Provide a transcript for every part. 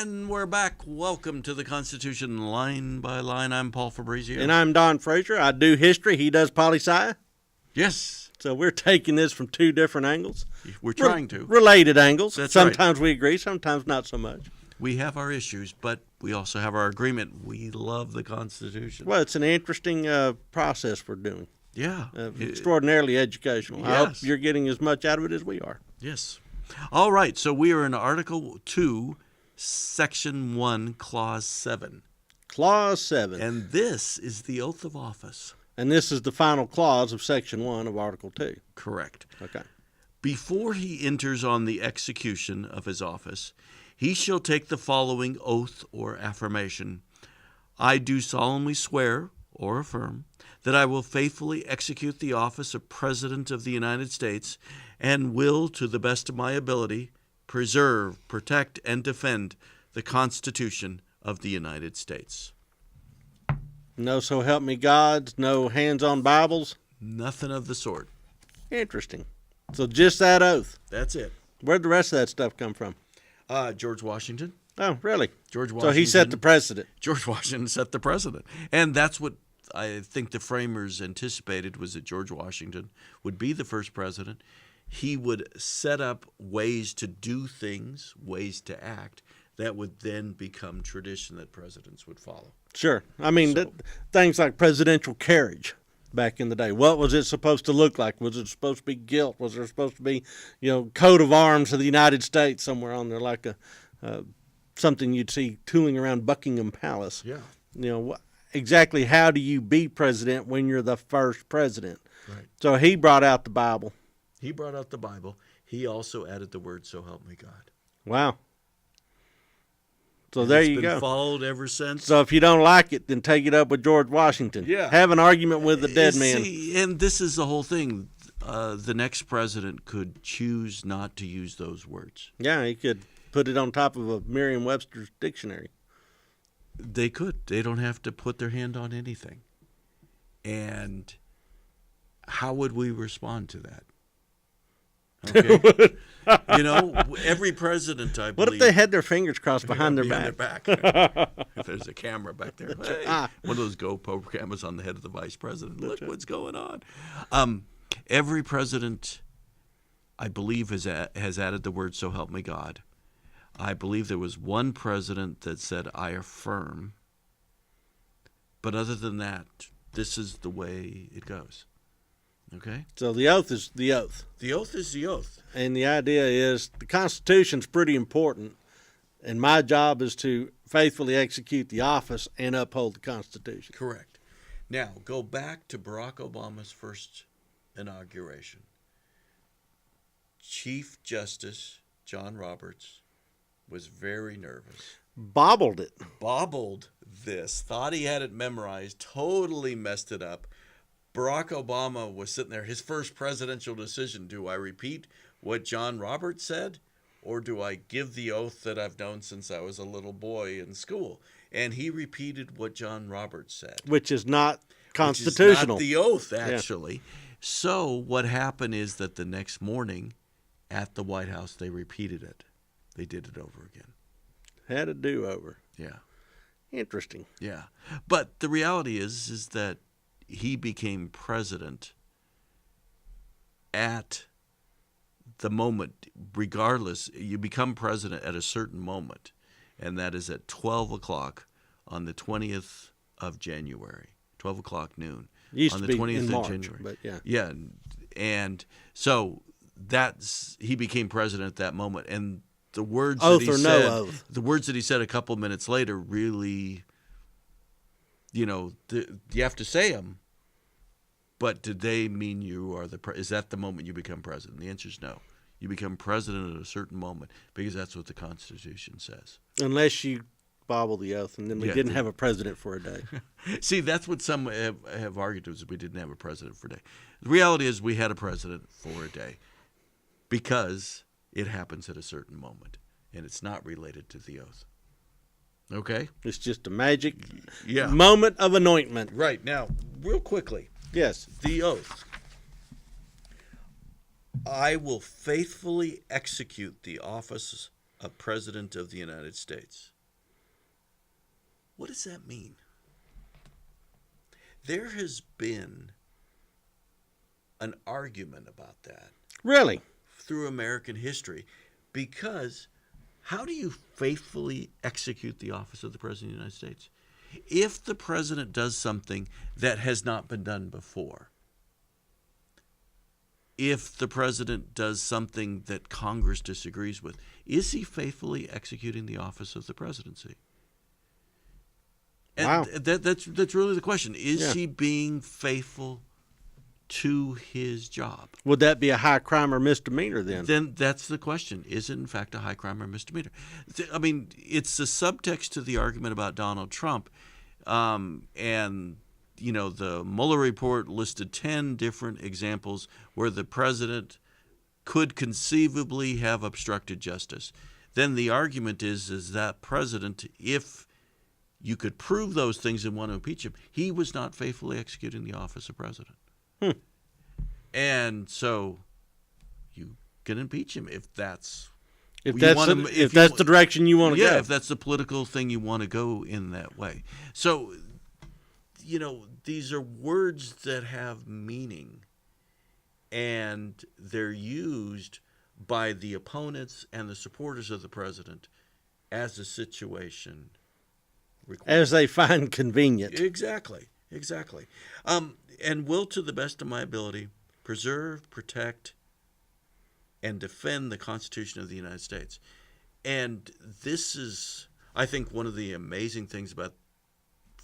And we're back. Welcome to the Constitution Line by Line. I'm Paul Fabrizio. And I'm Don Frazier. I do history. He does poli-sci. Yes. So we're taking this from two different angles. We're trying to. Related angles. That's sometimes we agree, sometimes not so much. We have our issues, but we also have our agreement. We love the Constitution. Well, it's an interesting process we're doing. Yeah. Extraordinarily educational. Yes. I hope you're getting as much out of it as we are. Yes. All right. So we are in Article 2, Section 1, Clause 7. Clause 7. And this is the oath of office. And this is the final clause of Section 1 of Article 2. Correct. Okay. Before he enters on the execution of his office, he shall take the following oath or affirmation. I do solemnly swear or affirm that I will faithfully execute the office of President of the United States and will, to the best of my ability, preserve, protect, and defend the Constitution of the United States. No so help me God, no hands-on Bibles? Nothing of the sort. Interesting. So just that oath. That's it. Where'd the rest of that stuff come from? George Washington. Oh, really? George Washington. So he set the precedent. George Washington set the precedent. And that's what I think the framers anticipated, was that George Washington would be the first president. He would set up ways to do things, ways to act, that would then become tradition that presidents would follow. Sure. I mean, things like presidential carriage back in the day. What was it supposed to look like? Was it supposed to be gilt? Was there supposed to be, coat of arms of the United States somewhere on there, like something you'd see tooling around Buckingham Palace? Yeah. Exactly how do you be president when you're the first president? Right. So he brought out the Bible. He brought out the Bible. He also added the word, so help me God. Wow. So and there it's you been go. Followed ever since. So if you don't like it, then take it up with George Washington. Yeah. Have an argument with the dead man. See, and this is the whole thing. The next president could choose not to use those words. Yeah, he could put it on top of a Merriam-Webster's dictionary. They could. They don't have to put their hand on anything. And how would we respond to that? Okay. Every president, I believe. What if they had their fingers crossed behind their back? If there's a camera back there. Hey, one of those GoPro cameras on the head of the vice president. Look what's going on. Every president, I believe, has added the word, so help me God. I believe there was one president that said, I affirm. But other than that, this is the way it goes. Okay? So the oath is the oath. The oath is the oath. And the idea is the Constitution's pretty important, and my job is to faithfully execute the office and uphold the Constitution. Correct. Now, go back to Barack Obama's first inauguration. Chief Justice John Roberts was very nervous. Bobbled it. Bobbled this. Thought he had it memorized. Totally messed it up. Barack Obama was sitting there. His first presidential decision. Do I repeat what John Roberts said? Or do I give the oath that I've known since I was a little boy in school? And he repeated what John Roberts said. Which is not constitutional. Which is not the oath, actually. Yeah. So what happened is that the next morning at the White House, they repeated it. They did it over again. Had a do-over. Yeah. Interesting. Yeah. But the reality is that he became president at the moment. Regardless, you become president at a certain moment, and that is at 12 o'clock on the 20th of January, 12 o'clock noon. Used on to the be 20th in of March, January. But yeah. Yeah. And so he became president at that moment. And the words oath that he or said, no oath. The words that he said a couple minutes later really, you have to say them. But did they mean you are is that the moment you become president? The answer is no. You become president at a certain moment because that's what the Constitution says. Unless you bobble the oath, and then we didn't have a president for a day. See, that's what some have argued, is we didn't have a president for a day. The reality is we had a president for a day because it happens at a certain moment, and it's not related to the oath. Okay? It's just a magic moment of anointment. Right. Now, real quickly. Yes. The oath. I will faithfully execute the office a president of the United States. What does that mean? There has been an argument about that. Really? Through American history, because how do you faithfully execute the office of the President of the United States? If the President does something that has not been done before, if the President does something that Congress disagrees with, is he faithfully executing the office of the presidency? And wow. That's really the question. Is he being faithful to his job? Would that be a high crime or misdemeanor then? Then that's the question. Is it in fact a high crime or misdemeanor? I mean, it's the subtext to the argument about Donald Trump. And, you know, the Mueller report listed 10 different examples where the president could conceivably have obstructed justice. Then the argument is that president, if you could prove those things and want to impeach him, he was not faithfully executing the office of president. And so you can impeach him if that's the direction you want to go. Yeah, if that's the political thing you want to go in that way. So, you know, these are words that have meaning, and they're used by the opponents and the supporters of the president as the situation requires. As they find convenient. Exactly. And will, to the best of my ability, preserve, protect, and defend the Constitution of the United States. And this is, I think, one of the amazing things about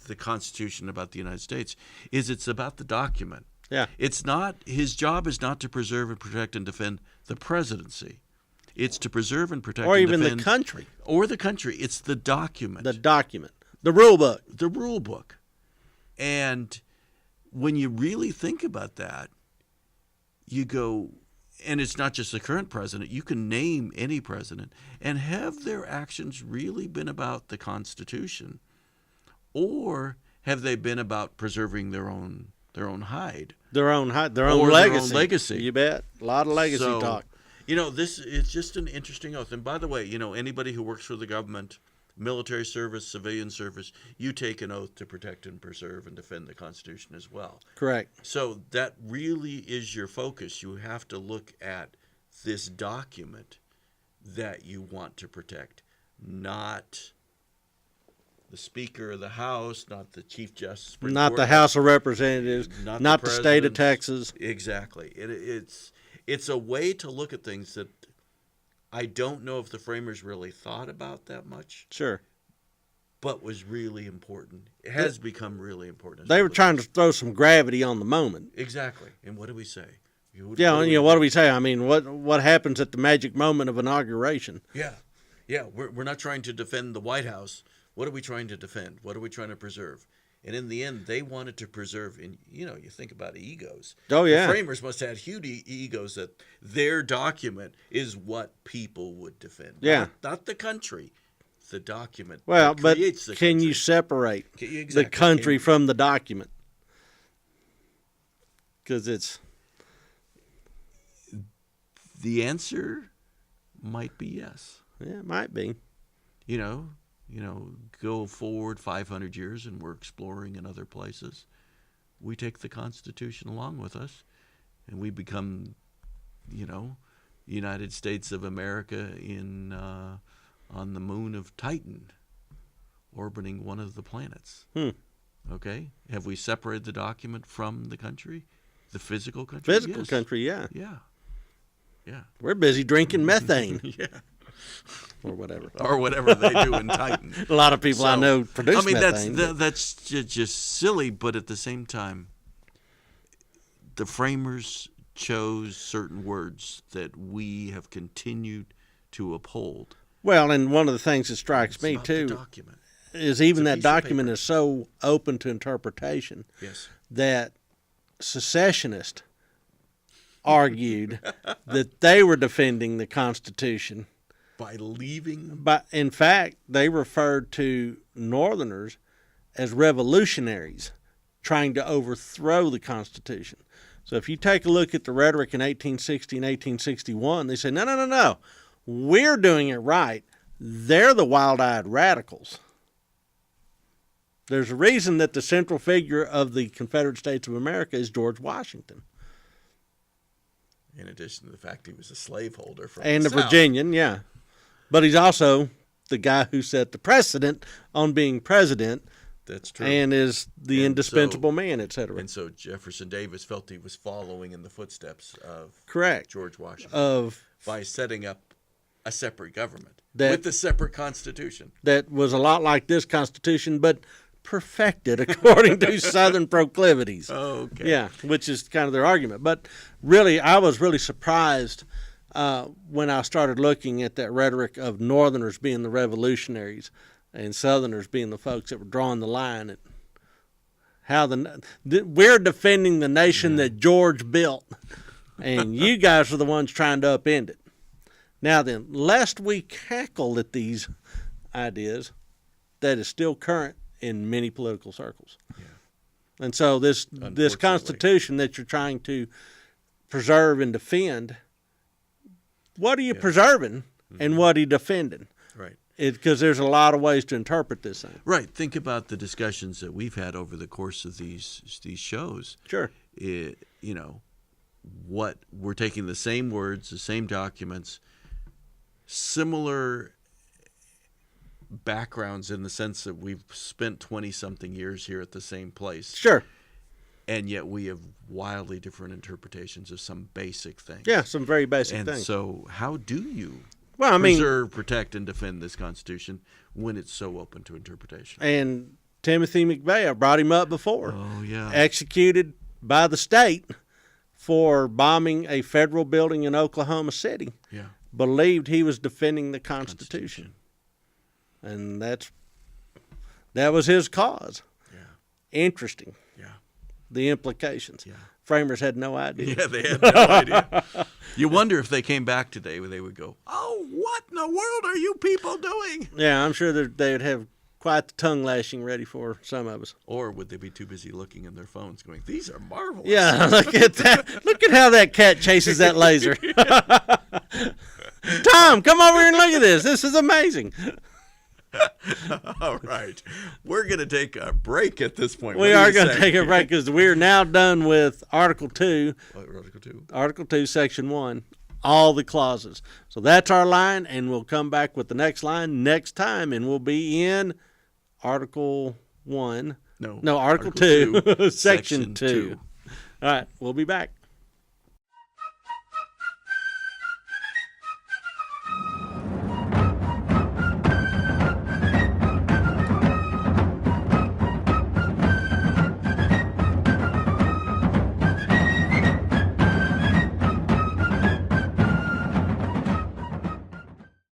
the Constitution, about the United States, is it's about the document. Yeah. It's not, his job is not to preserve and protect and defend the presidency. It's to preserve and protect or and even defend. the country. Or the country. It's the document. The document. The rule book. The rule book. And when you really think about that, you go, and it's not just the current president, you can name any president, and have their actions really been about the Constitution? Or have they been about preserving their own hide? Their own legacy. Their own legacy. You bet. A lot of legacy talk. You know, this is just an interesting oath. And by the way, you know, anybody who works for the government, military service, civilian service, you take an oath to protect and preserve and defend the Constitution as well. Correct. So that really is your focus. You have to look at this document that you want to protect, not the Speaker of the House, not the Chief Justice, not the House of Representatives, not the state of Texas. Exactly. It's a way to look at things that I don't know if the framers really thought about that much. Sure. But was really important. It has become really important. They were trying to throw some gravity on the moment. Exactly. And what do we say? What do we say? I mean, what happens at the magic moment of inauguration? Yeah. We're not trying to defend the White House. What are we trying to defend? What are we trying to preserve? And in the end, they wanted to preserve, and you know, you think about egos. Oh, yeah. The framers must have had huge egos that their document is what people would defend. Yeah. Not the country, the document. Well, but can you separate exactly. the country from the document? Because it's... The answer might be yes. Yeah, it might be. You know, go forward 500 years and we're exploring in other places. We take the Constitution along with us, and we become, United States of America on the moon of Titan, orbiting one of the planets. Okay? Have we separated the document from the country? The physical country? Physical country, yeah. Yeah. We're busy drinking methane. Yeah. Or whatever. Or whatever they do in Titan. A lot of people I know produce methane. That's just silly, but at the same time, the framers chose certain words that we have continued to uphold. Well, and one of the things that strikes me, too, is even that document is so open to interpretation that secessionists argued that they were defending the Constitution by leaving. But in fact, they referred to Northerners as revolutionaries trying to overthrow the Constitution. So if you take a look at the rhetoric in 1860 and 1861, they say, no, we're doing it right. They're the wild-eyed radicals. There's a reason that the central figure of the Confederate States of America is George Washington. In addition to the fact he was a slaveholder from and the the South. Virginian, yeah. But he's also the guy who set the precedent on being president. That's true. And is the indispensable man, etc. And so Jefferson Davis felt he was following in the footsteps of Correct. George Washington by setting up a separate government with a separate constitution. That was a lot like this Constitution, but perfected according to Southern proclivities. Oh, okay. Yeah, which is kind of their argument. But really, I was really surprised when I started looking at that rhetoric of Northerners being the revolutionaries and Southerners being the folks that were drawing the line at how we're defending the nation that George built, and you guys are the ones trying to upend it. Now then, lest we cackle at these ideas, that is still current in many political circles. Yeah. And so this Constitution that you're trying to preserve and defend, what are you preserving and what are you defending? Right. Because there's a lot of ways to interpret this thing. Right. Think about the discussions that we've had over the course of these shows. Sure. What we're taking the same words, the same documents, similar backgrounds in the sense that we've spent 20-something years here at the same place. Sure. And yet we have wildly different interpretations of some basic things. Yeah, some very basic and things. So how do you preserve, protect, and defend this Constitution when it's so open to interpretation? And Timothy McVeigh, I brought him up before. Oh, yeah. Executed by the state for bombing a federal building in Oklahoma City. Yeah. Believed he was defending the Constitution. And that was his cause. Yeah. Interesting. Yeah. The implications. Yeah. Framers had no idea. Yeah, they had no idea. You wonder if they came back today, they would go, "Oh, what in the world are you people doing?" Yeah, I'm sure they would have quite the tongue lashing ready for some of us. Or would they be too busy looking in their phones going, "These are marvelous." Yeah, look at that. Look at how that cat chases that laser. Tom, come over here and look at this. This is amazing. All right. We're going to take a break at this point. We are going to take a break because we're now done with Article 2. Article 2. Article 2, Section 1. All the clauses. So that's our line, and we'll come back with the next line next time, and we'll be in Article 1. No, Article 2, Section 2. All right, we'll be back.